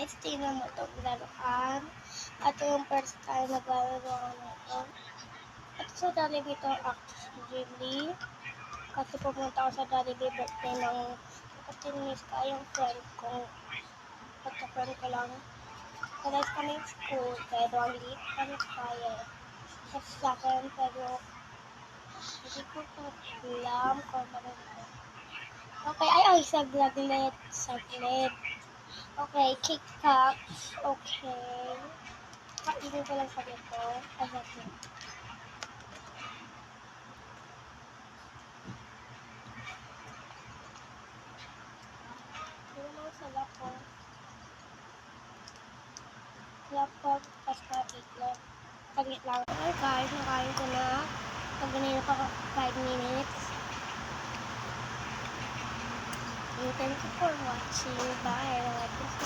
guys, tingnan mo itong laruan. At yung first time naglalaro ako nito. At sa Jollibee ito actually. Kasi pumunta ako sa Jollibee birthday ng kapatid yung friend ko. Pagka-friend ko lang. Kalas kami yung school, pero ang liit kami kaya. Kasi sa akin, pero hindi ko alam kung ano. Okay, ay, saglit. Okay, Kit Kats. Okay. Kainin ko lang saglit ko. Saglit. Ano naman sarap ko. Sarap ko, basta itlog. Saglit lang. Okay guys, nakain ko na. Pag ganito pa 5 minutes. And thank you for watching. Bye.